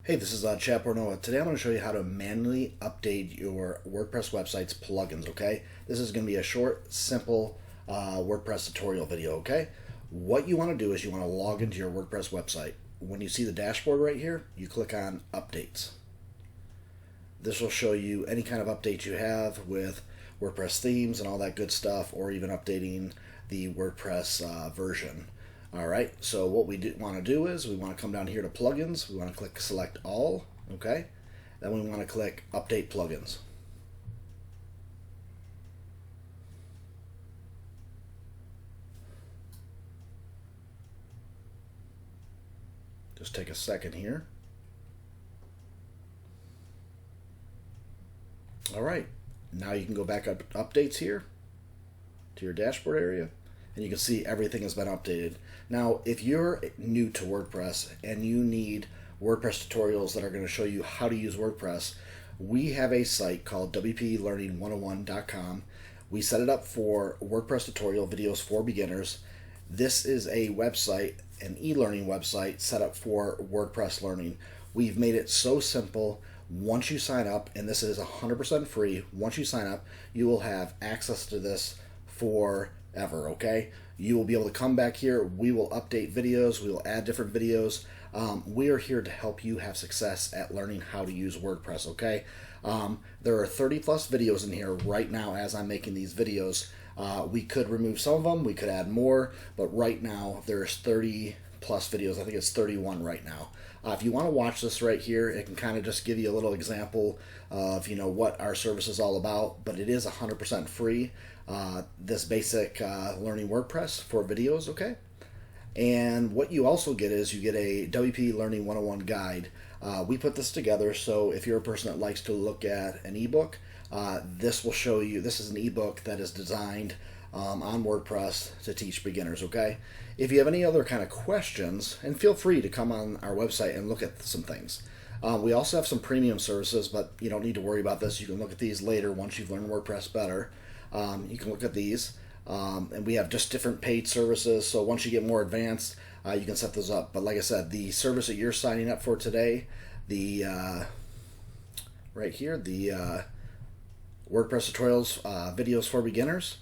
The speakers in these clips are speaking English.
Hey, this is Chap Noah. Today I'm going to show you how to manually update your WordPress website's plugins, okay? This is going to be a short, simple WordPress tutorial video, okay? What you want to do is you want to log into your WordPress website. When you see the dashboard right here, you click on Updates. This will show you any kind of update you have with WordPress themes and all that good stuff, or even updating the WordPress version. Alright, so what we want to do is we want to come down here to plugins. We want to click select all, okay? Then we want to click update plugins. Just take a second here. Alright, now you can go back up updates here to your dashboard area, and you can see everything has been updated. Now, if you're new to WordPress and you need WordPress tutorials that are going to show you how to use WordPress, we have a site called wplearning101.com. We set it up for WordPress tutorial videos for beginners. This is a website, an e-learning website set up for WordPress learning. We've made it so simple. Once you sign up, and this is 100% free, once you sign up, you will have access to this forever, okay? You will be able to come back here. We will update videos. We will add different videos. We are here to help you have success at learning how to use WordPress, okay? There are 30 plus videos in here right now as I'm making these videos. We could remove some of them. We could add more, but right now there's 30 plus videos. I think it's 31 right now. If you want to watch this right here, it can kind of just give you a little example of what our service is all about, but it is 100% free. This basic learning WordPress for videos, okay? And what you also get is you get a WP Learning 101 guide. We put this together so if you're a person that likes to look at an ebook, this will show you. This is an ebook that is designed on WordPress to teach beginners, okay? If you have any other kind of questions, and feel free to come on our website and look at some things. We also have some premium services, but you don't need to worry about this. You can look at these later once you've learned WordPress better. You can look at these, and we have just different paid services, so once you get more advanced, you can set those up. But like I said, the service that you're signing up for today, the right here, the WordPress tutorials videos for beginners,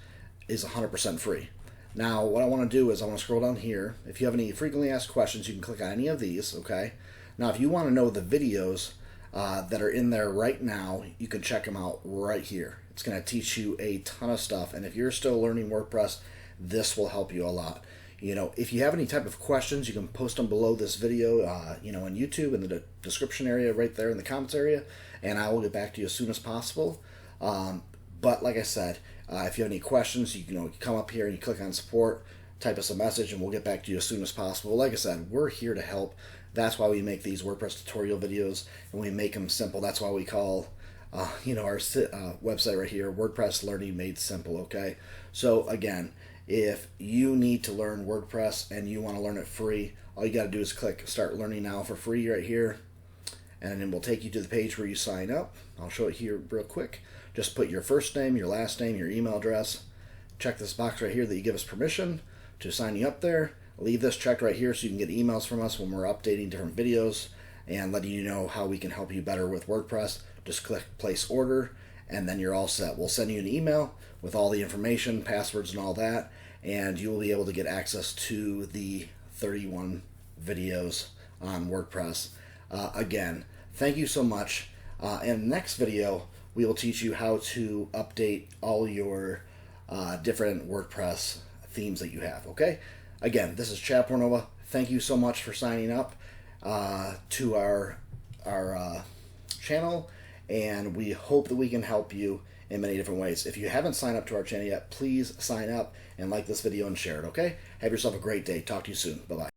is 100% free. Now, what I want to do is I want to scroll down here. If you have any frequently asked questions, you can click on any of these, okay? Now, if you want to know the videos that are in there right now, you can check them out right here. It's going to teach you a ton of stuff, and if you're still learning WordPress, this will help you a lot. If you have any type of questions, you can post them below this video, on YouTube in the description area right there in the comments area, and I will get back to you as soon as possible. But like I said, if you have any questions, you can come up here and you click on support, type us a message, and we'll get back to you as soon as possible. Like I said, we're here to help. That's why we make these WordPress tutorial videos, and we make them simple. That's why we call our website right here, WordPress Learning Made Simple, okay? So again, if you need to learn WordPress and you want to learn it free, all you got to do is click Start Learning Now for free right here, and then we'll take you to the page where you sign up. I'll show it here real quick. Just put your first name, your last name, your email address. Check this box right here that you give us permission to sign you up there. Leave this checked right here so you can get emails from us when we're updating different videos and letting you know how we can help you better with WordPress. Just click place order, and then you're all set. We'll send you an email with all the information, passwords, and all that, and you will be able to get access to the 31 videos on WordPress. Again, thank you so much. In the next video, we will teach you how to update all your different WordPress themes that you have, okay? Again, this is Chap Noah. Thank you so much for signing up to our channel, and we hope that we can help you in many different ways. If you haven't signed up to our channel yet, please sign up and like this video and share it, okay? Have yourself a great day. Talk to you soon. Bye-bye.